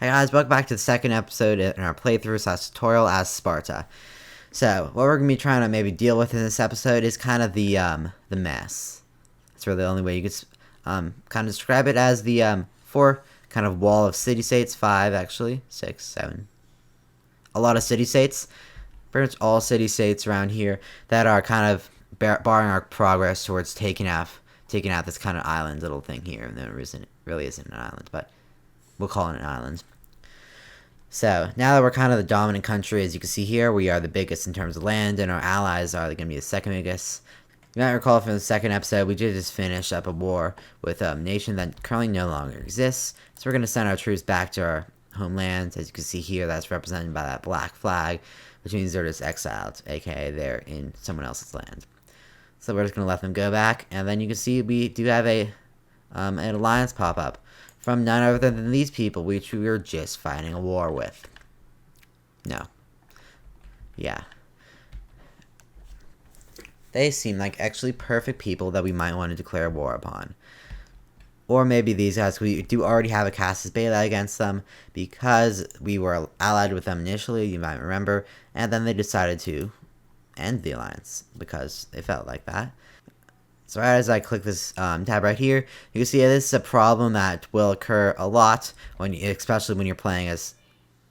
Hey guys, welcome back to the second episode in our playthrough / tutorial as Sparta. So, what we're going to be trying to maybe deal with in this episode is kind of the mess. That's really the only way you could kind of describe it, as the 4 kind of wall of city-states, 5 actually, 6, 7. A lot of city-states, pretty much all city-states around here that are kind of barring our progress towards taking out this kind of island little thing here. And there really isn't an island, but we'll call it an island. So, now that we're kind of the dominant country, as you can see here, we are the biggest in terms of land, and our allies are going to be the second biggest. You might recall from the second episode, we did just finish up a war with a nation that currently no longer exists. So we're going to send our troops back to our homeland. As you can see here, that's represented by that black flag, which means they're just exiled, aka they're in someone else's land. So we're just going to let them go back, and then you can see we do have an alliance pop up from none other than these people, which we were just fighting a war with. No. Yeah. They seem like actually perfect people that we might want to declare war upon. Or maybe these guys, we do already have a casus belli against them because we were allied with them initially, you might remember, and then they decided to end the alliance because they felt like that. So right as I click this tab right here, you can see this is a problem that will occur a lot, especially when you're playing as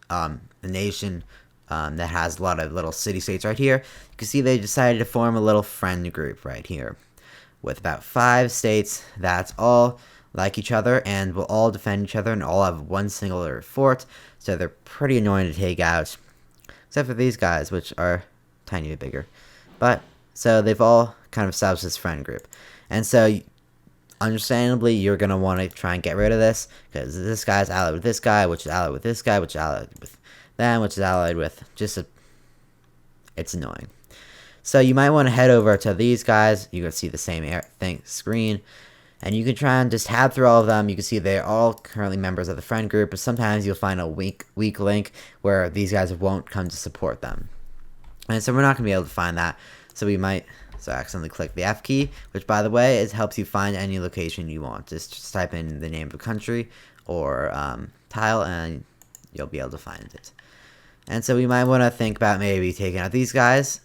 a nation that has a lot of little city-states right here. You can see they decided to form a little friend group right here with about 5 states that all like each other and will all defend each other and all have one singular fort. So they're pretty annoying to take out, except for these guys, which are a tiny bit bigger. But so they've all kind of established this friend group. And so, understandably, you're going to want to try and get rid of this, because this guy's allied with this guy, which is allied with this guy, which is allied with them, which is allied with it's annoying. So you might want to head over to these guys. You can see the same screen, and you can try and just tab through all of them. You can see they're all currently members of the friend group, but sometimes you'll find a weak link where these guys won't come to support them. And so we're not going to be able to find that. So we might accidentally click the F key, which, by the way, helps you find any location you want. Just type in the name of the country or tile, and you'll be able to find it. And so we might want to think about maybe taking out these guys,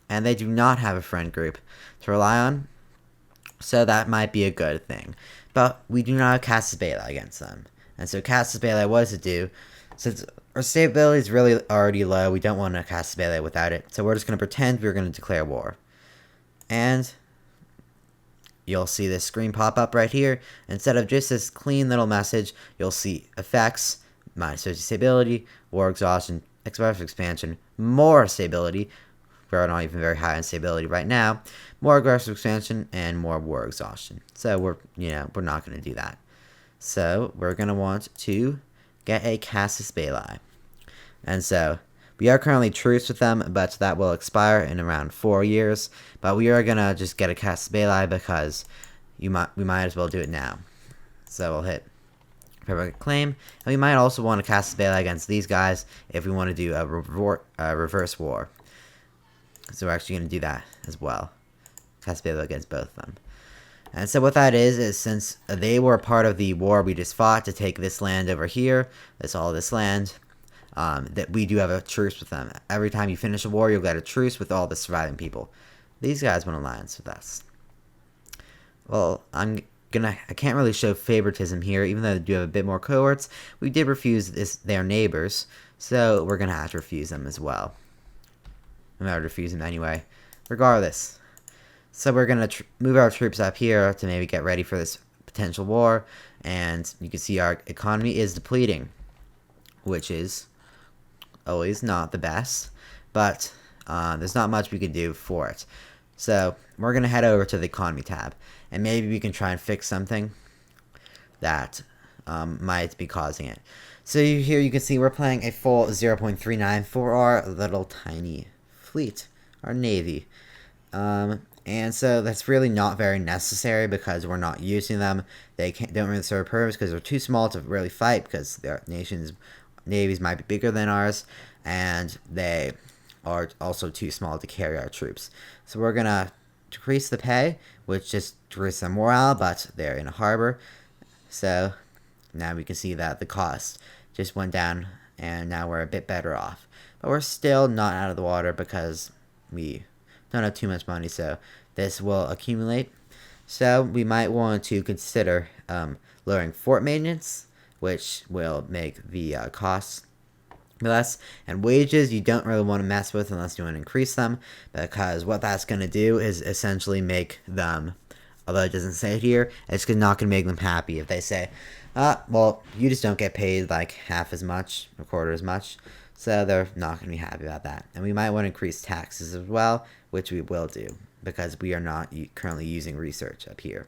and they do not have a friend group to rely on, so that might be a good thing. But we do not have casus belli against them. And so casus belli, what does it do? Since our stability is really already low, we don't want a casus belli without it. So we're just going to pretend we're going to declare war. And you'll see this screen pop up right here. Instead of just this clean little message, you'll see effects, minus 50 stability, war exhaustion, expressive expansion, more stability. We're not even very high on stability right now. More aggressive expansion and more war exhaustion. So we're not going to do that. So we're going to want to get a casus belli. And so we are currently truce with them, but that will expire in around 4 years. But we are going to just get a casus belli because we might as well do it now. So we'll hit perfect claim. And we might also want a casus belli against these guys if we want to do a reverse war. So we're actually going to do that as well. Casus belli against both of them. And so what that is since they were part of the war we just fought to take this land over here, all this land, that we do have a truce with them. Every time you finish a war, you'll get a truce with all the surviving people. These guys want alliance with us. Well, I can't really show favoritism here, even though they do have a bit more cohorts. We did refuse their neighbors, so we're going to have to refuse them as well. I'm going to refuse them anyway, regardless. So we're going to move our troops up here to maybe get ready for this potential war. And you can see our economy is depleting, which is always not the best. But there's not much we can do for it. So we're going to head over to the economy tab. And maybe we can try and fix something that might be causing it. So here you can see we're playing a full 0.39 for our little tiny fleet, our navy. And so that's really not very necessary because we're not using them. They don't really serve a purpose because they're too small to really fight, because their navies might be bigger than ours, and they are also too small to carry our troops. So we're going to decrease the pay, which just decreases their morale, but they're in a harbor. So now we can see that the cost just went down, and now we're a bit better off. But we're still not out of the water because we don't have too much money, so this will accumulate. So we might want to consider lowering fort maintenance, which will make the costs less. And wages you don't really want to mess with unless you want to increase them, because what that's going to do is essentially make them, although it doesn't say it here, it's not going to make them happy if they say, well, you just don't get paid like half as much, a quarter as much. So they're not going to be happy about that. And we might want to increase taxes as well, which we will do, because we are not currently using research up here.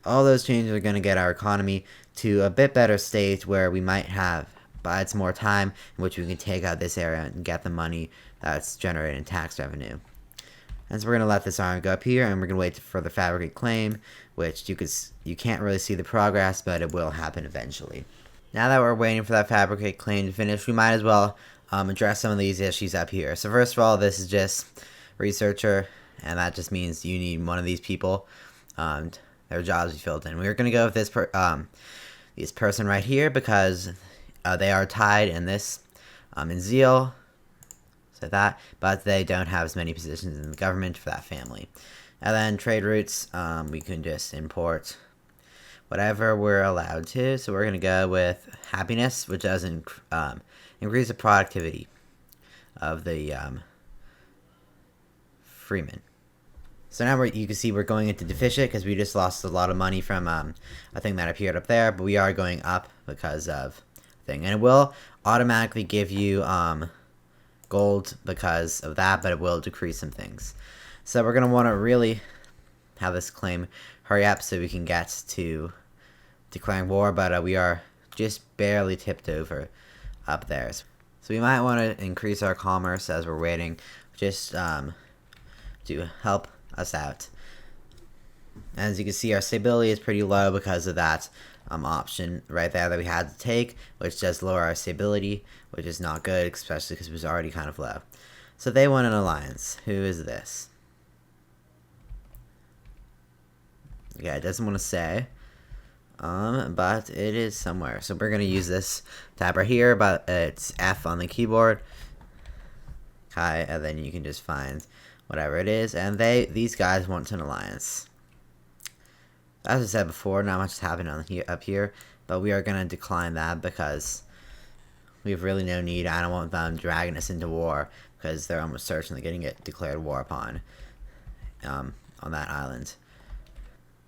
All those changes are going to get our economy to a bit better state where we might have buy some more time in which we can take out this area and get the money that's generated in tax revenue. And so we're going to let this arm go up here, and we're going to wait for the fabricate claim, which you can't really see the progress, but it will happen eventually. Now that we're waiting for that fabricate claim to finish, we might as well address some of these issues up here. So first of all, this is just researcher, and that just means you need one of these people. Their jobs be filled in. We're going to go with this person right here because they are tied in this in zeal, so that, but they don't have as many positions in the government for that family. And then trade routes, we can just import whatever we're allowed to. So we're going to go with happiness, which does increase the productivity of the freeman. So now you can see we're going into deficient because we just lost a lot of money from a thing that appeared up there, but we are going up because of thing. And it will automatically give you gold because of that, but it will decrease some things. So we're going to want to really have this claim hurry up so we can get to declaring war, but we are just barely tipped over up there. So we might want to increase our commerce as we're waiting, just to help us out. As you can see, our stability is pretty low because of that option right there that we had to take, which does lower our stability, which is not good, especially because it was already kind of low. So they want an alliance. Who is this? Yeah, it doesn't want to say, but it is somewhere. So we're going to use this tab right here, but it's F on the keyboard. Okay, and then you can just find whatever it is, and these guys want an alliance. As I said before, not much has happened up here, but we are going to decline that because we have really no need. I don't want them dragging us into war because they're almost certainly going to get declared war upon on that island.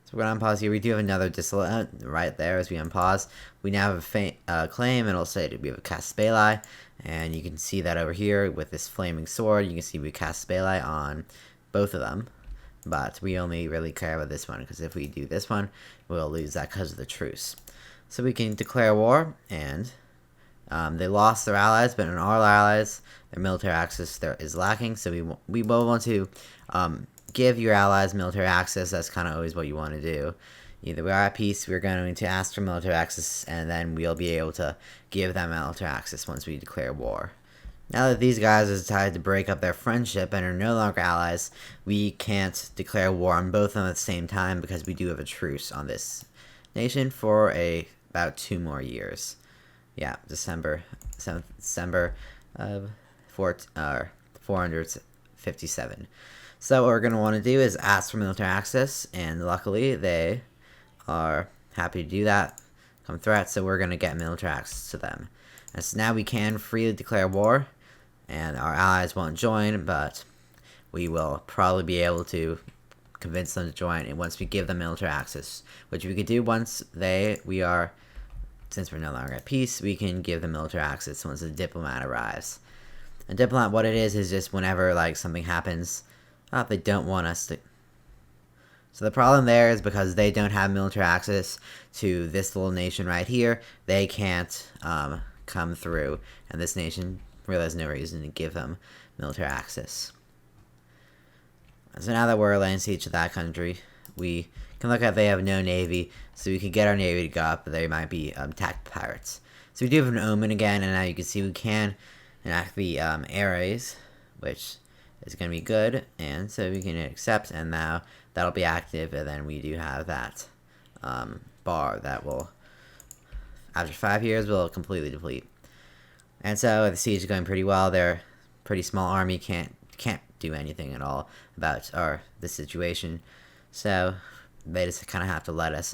So we're going to unpause here. We do have another disallowed right there as we unpause. We now have a claim, and it'll say we have a casus belli, and you can see that over here with this flaming sword. You can see we casus belli on both of them, but we only really care about this one because if we do this one, we'll lose that because of the truce. So we can declare war, and they lost their allies, but in our allies, their military access there is lacking. So we will want to give your allies military access. That's kind of always what you want to do. Either we are at peace, we're going to ask for military access, and then we'll be able to give them military access once we declare war. Now that these guys have decided to break up their friendship and are no longer allies, we can't declare war on both of them at the same time because we do have a truce on this nation for about 2 more years. Yeah, December 7th, December of 457. So what we're going to want to do is ask for military access, and luckily they are happy to do that, come threat, so we're going to get military access to them. And so now we can freely declare war, and our allies won't join, but we will probably be able to convince them to join and once we give them military access, which we could do once since we're no longer at peace, we can give them military access once a diplomat arrives. A diplomat, what it is just whenever like something happens, they don't want us to. So the problem there is because they don't have military access to this little nation right here, they can't come through, and this nation really has no reason to give them military access. So now that we're laying siege to that country, we can look at they have no navy, so we can get our navy to go up, but they might be attacked by pirates. So we do have an omen again, and now you can see we can enact the arrays, which is going to be good, and so we can accept, and now that'll be active, and then we do have that bar that will, after 5 years, will completely deplete. And so the siege is going pretty well. Their pretty small army can't do anything at all about the situation. So they just kind of have to let us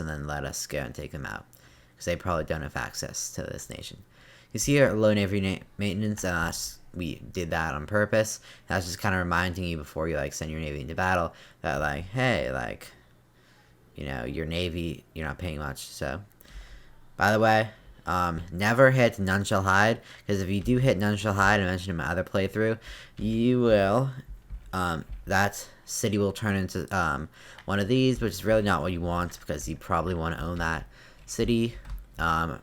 go and take them out, because they probably don't have access to this nation. You see here, low navy maintenance, we did that on purpose. That's just kind of reminding you before you send your navy into battle that hey, your navy, you're not paying much. So, by the way, never hit None Shall Hide, because if you do hit None Shall Hide, I mentioned in my other playthrough, you will, that city will turn into one of these, which is really not what you want, because you probably want to own that city, and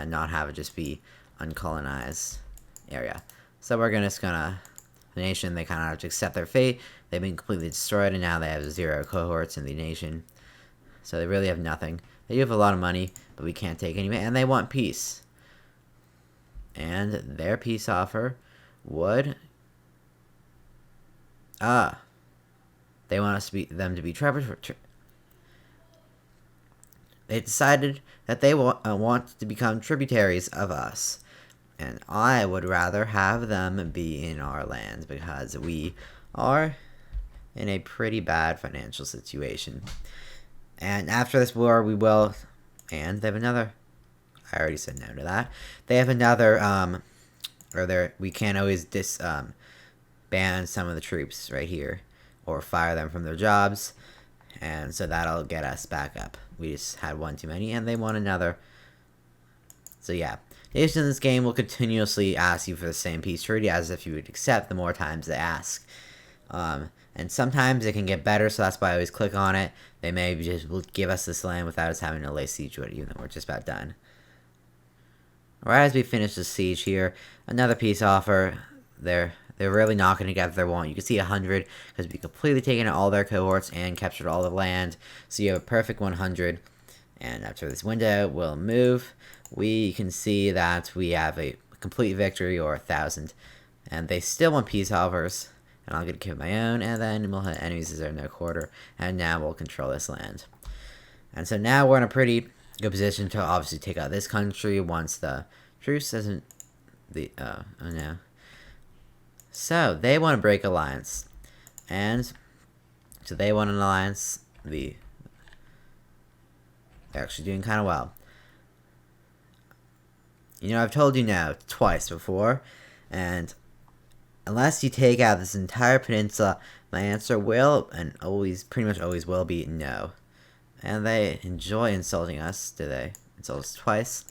not have it just be uncolonized area. So we're the nation, they kind of have to accept their fate. They've been completely destroyed, and now they have 0 cohorts in the nation. So they really have nothing. They do have a lot of money, but we can't take any, and they want peace. And their peace offer would, they want them to be they decided that they want to become tributaries of us. And I would rather have them be in our lands, because we are in a pretty bad financial situation. And after this war, we will, and they have another, I already said no to that. They have another, we can't always ban some of the troops right here, or fire them from their jobs, and so that'll get us back up. We just had one too many, and they want another. So yeah, nations in this game will continuously ask you for the same peace treaty, as if you would accept the more times they ask. And sometimes it can get better, so that's why I always click on it. They may just give us this land without us having to lay siege to it, even though we're just about done. Right as we finish the siege here, another peace offer. They're really not going to get what they want. You can see 100, because we completely taken out all their cohorts and captured all the land. So you have a perfect 100. And after this window, we'll move. We can see that we have a complete victory, or 1,000. And they still want peace offers. And I'm going to give my own, and then we'll hit enemies as they're no quarter. And now we'll control this land. And so now we're in a pretty good position to obviously take out this country once the truce doesn't... oh no. So, they want to break alliance. And, so they want an alliance. They're actually doing kind of well. I've told you no twice before, and unless you take out this entire peninsula, my answer will, and pretty much always will be no. And they enjoy insulting us. Do they insult us twice?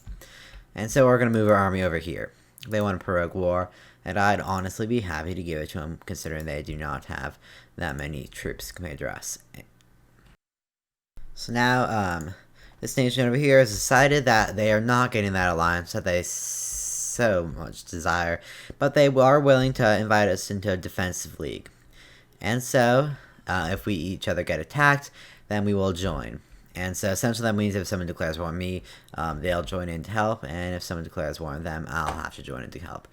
And so we're going to move our army over here. They want a prorogue war, and I'd honestly be happy to give it to them, considering they do not have that many troops compared to us. So now, this nation over here has decided that they are not getting that alliance that they so much desire, but they are willing to invite us into a defensive league. And so, if we each other get attacked, then we will join. And so essentially that means if someone declares war on me, they'll join in to help, and if someone declares war on them, I'll have to join in to help.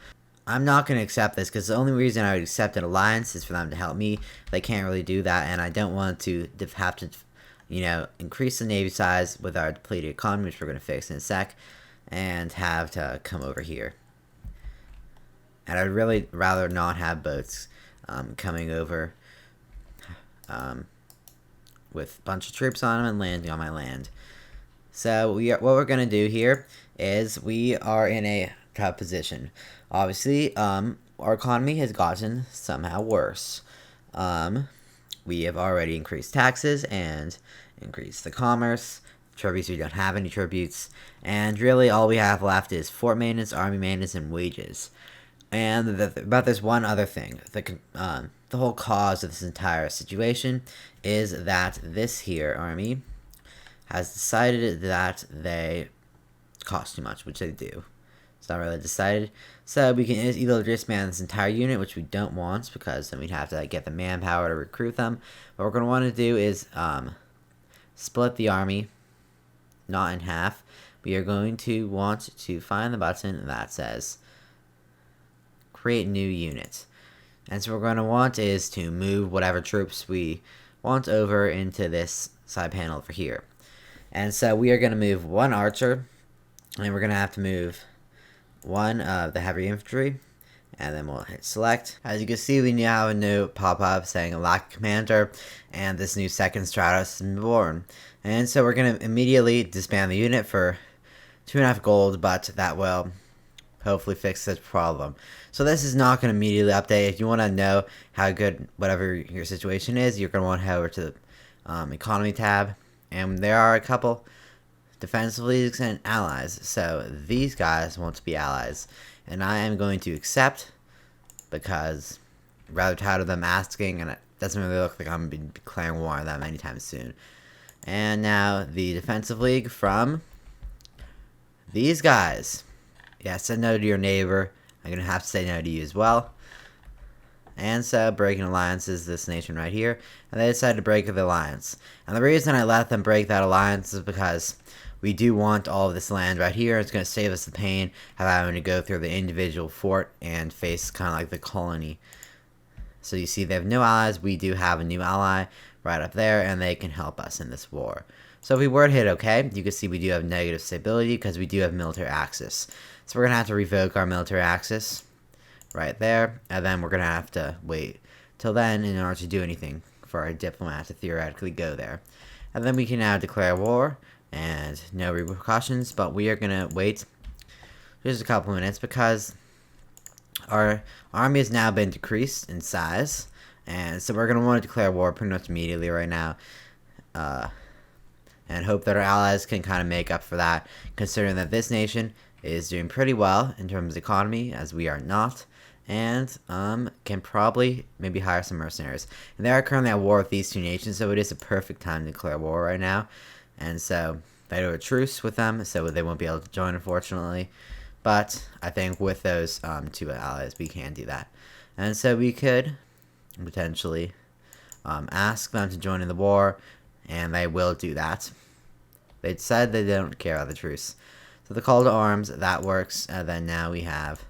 I'm not going to accept this, because the only reason I would accept an alliance is for them to help me. They can't really do that, and I don't want to have to, increase the navy size with our depleted economy, which we're going to fix in a sec, and have to come over here. And I'd really rather not have boats coming over with a bunch of troops on them and landing on my land. So what we're going to do here is we are in a tough position. Obviously, our economy has gotten somehow worse. We have already increased taxes and increased the commerce. Tributes, we don't have any tributes. And really all we have left is fort maintenance, army maintenance, and wages. And but there's one other thing. The whole cause of this entire situation is that this here army has decided that they cost too much, which they do. It's not really decided. So we can either disband this entire unit, which we don't want, because then we'd have to get the manpower to recruit them. What we're going to want to do is split the army, not in half. We are going to want to find the button that says create new unit. And so what we're going to want is to move whatever troops we want over into this side panel over here. And so we are going to move one archer, and we're going to have to move one of the heavy infantry, and then we'll hit select. As you can see, we now have a new pop-up saying lack commander, and this new second Stratos is born. And so we're going to immediately disband the unit for 2.5 gold, but that will hopefully fix this problem. So this is not going to immediately update. If you want to know how good whatever your situation is, you're going to want to head over to the economy tab, and there are a couple defensive leagues and allies. So these guys want to be allies, and I am going to accept because I'm rather tired of them asking, and it doesn't really look like I'm going to be declaring war on them anytime soon. And now the defensive league from these guys. Yeah, say no to your neighbor. I'm going to have to say no to you as well. And so, breaking alliances, this nation right here. And they decided to break the alliance. And the reason I let them break that alliance is because we do want all of this land right here. It's going to save us the pain of having to go through the individual fort and face kind of like the colony. So you see they have no allies. We do have a new ally right up there, and they can help us in this war. So if we were to hit OK, you can see we do have negative stability because we do have military axis. So we're going to have to revoke our military axis right there, and then we're going to have to wait till then in order to do anything for our diplomat to theoretically go there. And then we can now declare war, and no repercussions, but we are going to wait just a couple minutes because our army has now been decreased in size, and so we're going to want to declare war pretty much immediately right now. And hope that our allies can kind of make up for that, considering that this nation is doing pretty well in terms of economy, as we are not, and can probably maybe hire some mercenaries. And they are currently at war with these two nations, so it is a perfect time to declare war right now. And so they do a truce with them, so they won't be able to join, unfortunately. But I think with those two allies, we can do that. And so we could potentially ask them to join in the war, and they will do that. They said they don't care about the truce. So the call to arms, that works, and then now we have,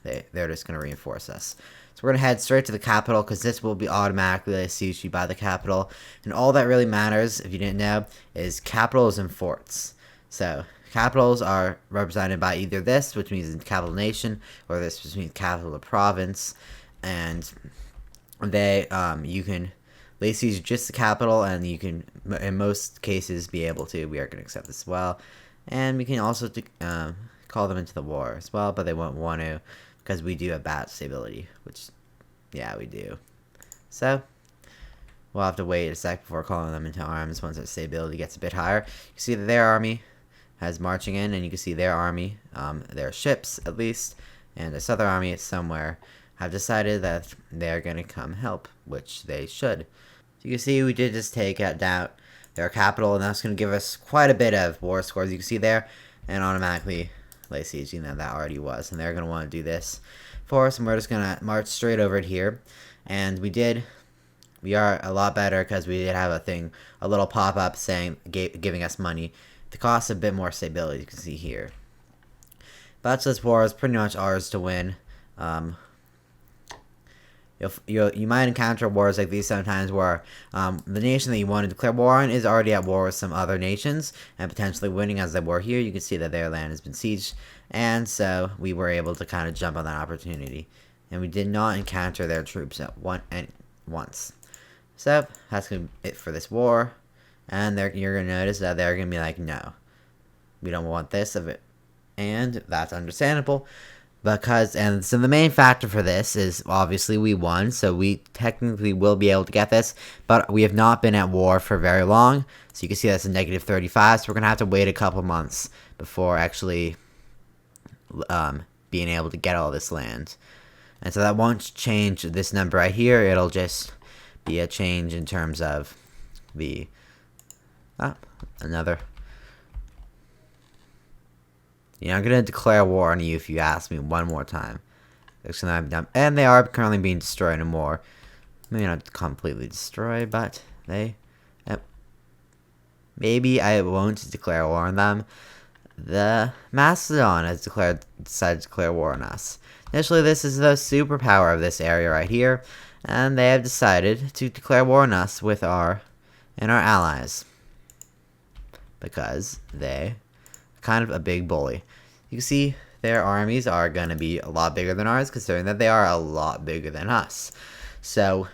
they're just going to reinforce us. So we're going to head straight to the capital, because this will be automatically sieged by the capital. And all that really matters, if you didn't know, is capitals and forts. So capitals are represented by either this, which means capital nation, or this, which means capital of province. And they, you can lay siege just the capital, and you can, in most cases, be able to. We are going to accept this as well. And we can also call them into the war as well, but they won't want to because we do have bad stability, which, yeah, we do. So, we'll have to wait a sec before calling them into arms once their stability gets a bit higher. You see that their army has marching in, and you can see their army, their ships at least, and this other army somewhere have decided that they're going to come help, which they should. So you can see we did just take down their capital, and that's going to give us quite a bit of war scores, you can see there, and automatically lay siege, that already was, and they're going to want to do this for us, and we're just going to march straight over it here, and we are a lot better because we did have a little pop-up saying, giving us money to cost a bit more stability, you can see here. But this war is pretty much ours to win. You might encounter wars like these sometimes where the nation that you want to declare war on is already at war with some other nations and potentially winning, as they were here. You can see that their land has been sieged, and so we were able to kind of jump on that opportunity. And we did not encounter their troops at once. So that's going to be it for this war. And you're going to notice that they're going to be like, no, we don't want this of it. And that's understandable. And so the main factor for this is obviously we won, so we technically will be able to get this, but we have not been at war for very long, so you can see that's a negative 35, so we're going to have to wait a couple months before actually being able to get all this land. And so that won't change this number right here, it'll just be a change in terms of the, another. I'm going to declare war on you if you ask me one more time. And they are currently being destroyed in war. Maybe not completely destroyed, but maybe I won't declare war on them. The Macedon has decided to declare war on us. Initially, this is the superpower of this area right here, and they have decided to declare war on us with our allies. because they kind of a big bully. You can see their armies are going to be a lot bigger than ours, considering that they are a lot bigger than us. So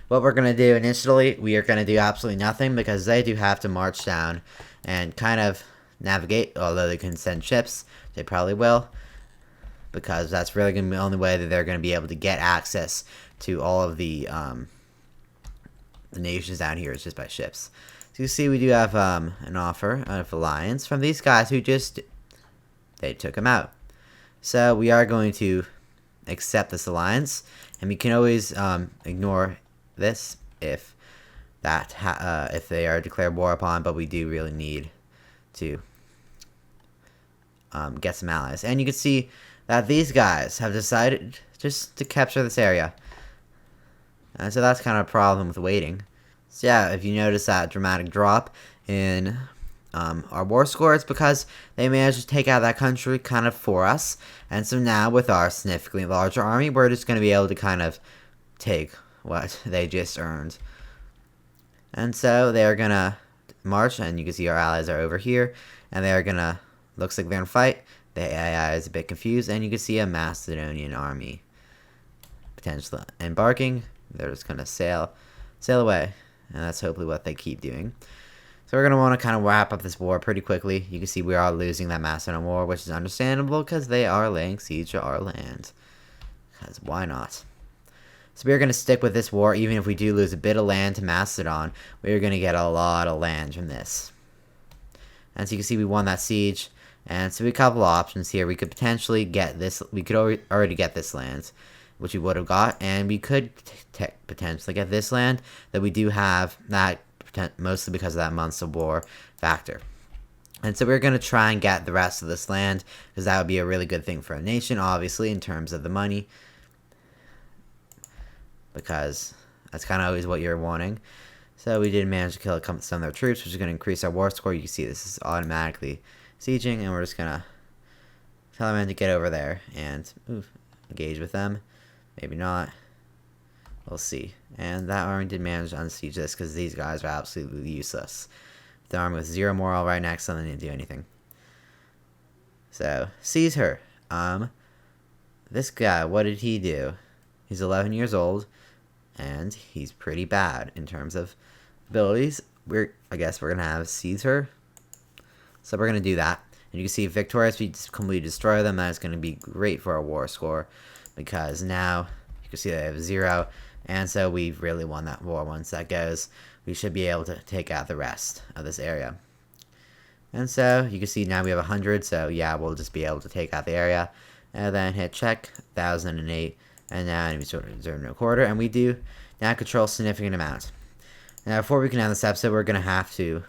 what we're going to do initially, we are going to do absolutely nothing, because they do have to march down and kind of navigate, although they can send ships. They probably will, because that's really going to be the only way that they're going to be able to get access to all of the nations down here is just by ships. So you see we do have an offer of alliance from these guys who just, they took them out. So we are going to accept this alliance, and we can always ignore this if if they are declared war upon, but we do really need to get some allies. And you can see that these guys have decided just to capture this area. And so that's kind of a problem with waiting. So yeah, if you notice that dramatic drop in our war score, it's because they managed to take out that country kind of for us. And so now with our significantly larger army, we're just going to be able to kind of take what they just earned. And so they're going to march, and you can see our allies are over here, and they're going to, looks like they're going to fight. The AI is a bit confused, and you can see a Macedonian army potentially embarking. They're just going to sail away, and that's hopefully what they keep doing. So we're going to want to kind of wrap up this war pretty quickly. You can see we are losing that Macedon war, which is understandable because they are laying siege to our land. Because why not? So we're going to stick with this war, even if we do lose a bit of land to Macedon. We're going to get a lot of land from this. And so you can see we won that siege. And so we have a couple of options here. We could potentially get this. We could already get this land, which we would have got. And we could potentially get this land that we do have, that mostly because of that months of war factor. And so we're going to try and get the rest of this land, because that would be a really good thing for a nation, obviously, in terms of the money. Because that's kind of always what you're wanting. So we did manage to kill some of their troops, which is going to increase our war score. You can see this is automatically sieging, and we're just going to tell our men to get over there and engage with them. Maybe not. We'll see. And that army did manage to unsiege this, because these guys are absolutely useless. The army with 0 morale right next to them didn't do anything. So, seize her. This guy, what did he do? He's 11 years old, and he's pretty bad in terms of abilities. I guess we're going to have seize her. So we're going to do that. And you can see victorious, we just completely destroy them. That is going to be great for our war score, because now you can see they have 0. And so we've really won that war. Once that goes, we should be able to take out the rest of this area. And so you can see now we have 100. So yeah, we'll just be able to take out the area. And then hit check, 1008. And now enemy reserve no quarter. And we do now control a significant amount. Now before we can end this episode, we're going to have to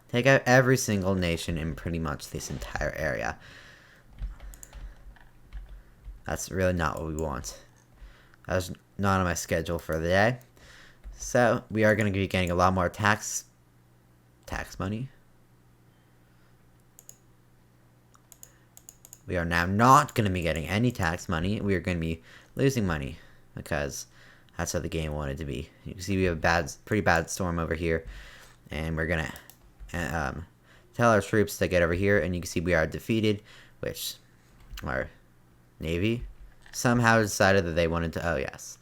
take out every single nation in pretty much this entire area. That's really not what we want. That was not on my schedule for the day. So we are going to be getting a lot more tax money. We are now not going to be getting any tax money. We are going to be losing money, because that's how the game wanted to be. You can see we have a pretty bad storm over here, and we're going to tell our troops to get over here, and you can see we are defeated, which our navy somehow decided that they wanted to, oh yes.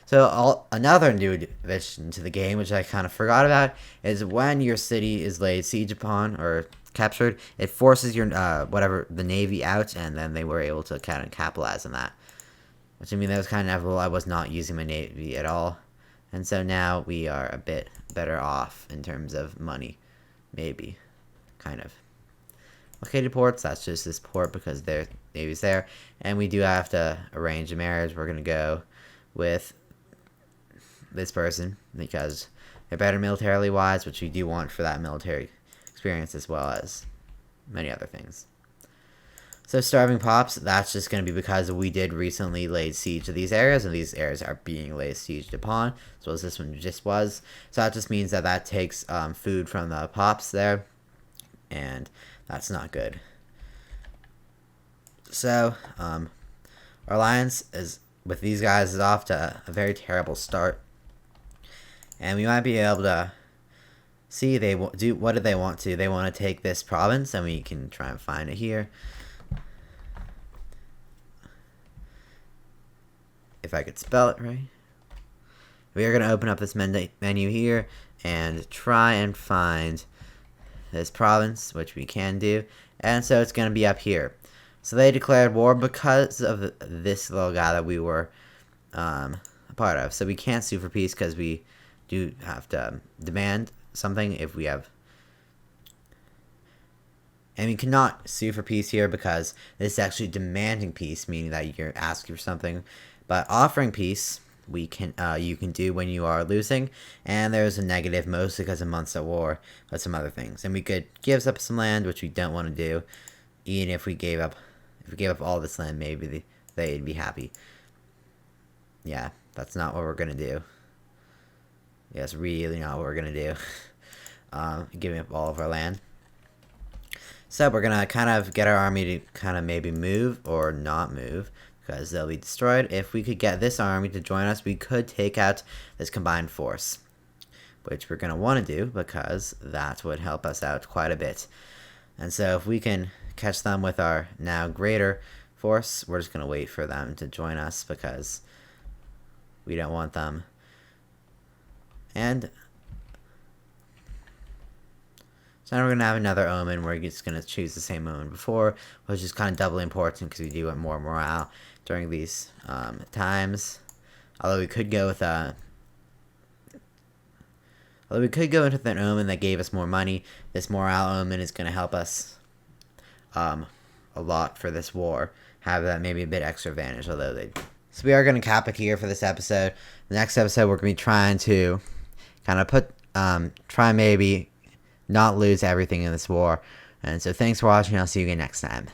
So another new addition to the game, which I kind of forgot about, is when your city is laid siege upon or captured, it forces your the navy out, and then they were able to kind of capitalize on that. Which, I mean, that was kind of inevitable. I was not using my navy at all, and so now we are a bit better off in terms of money, maybe, kind of. Located ports, that's just this port because their navy's there, and we do have to arrange a marriage. We're gonna go with this person because they're better militarily wise, which we do want for that military experience, as well as many other things. So starving pops, that's just going to be because we did recently lay siege to these areas, and these areas are being laid siege upon, as well as this one just was. So that just means that that takes food from the pops there, and that's not good. So our alliance is with these guys is off to a very terrible start, and we might be able to see, what did they want to? They want to take this province, and we can try and find it here. If I could spell it right. We are going to open up this menu here and try and find this province, which we can do. And so it's going to be up here. So they declared war because of this little guy that we were a part of. So we can't sue for peace because we do have to demand something if we have. And we cannot sue for peace here because this is actually demanding peace, meaning that you're asking for something. But offering peace, you can do when you are losing, and there's a negative, mostly because of months at war, but some other things. And we could give up some land, which we don't want to do. Even if we gave up all this land, maybe they'd be happy. Yeah, that's not what we're gonna do. Yeah, it's really not what we're gonna do. Giving up all of our land. So we're gonna kind of get our army to kind of maybe move or not move, because they'll be destroyed. If we could get this army to join us, we could take out this combined force, which we're going to want to do because that would help us out quite a bit. And so if we can catch them with our now greater force, we're just going to wait for them to join us because we don't want them. And so now we're going to have another omen. We're just going to choose the same omen before, which is kind of doubly important because we do want more morale during these times. Although we could go with an omen that gave us more money. This morale omen is going to help us a lot for this war. Have that maybe a bit extra advantage, although they. So we are going to cap it here for this episode. The next episode we're going to be trying to kind of try maybe not lose everything in this war. And so thanks for watching. I'll see you again next time.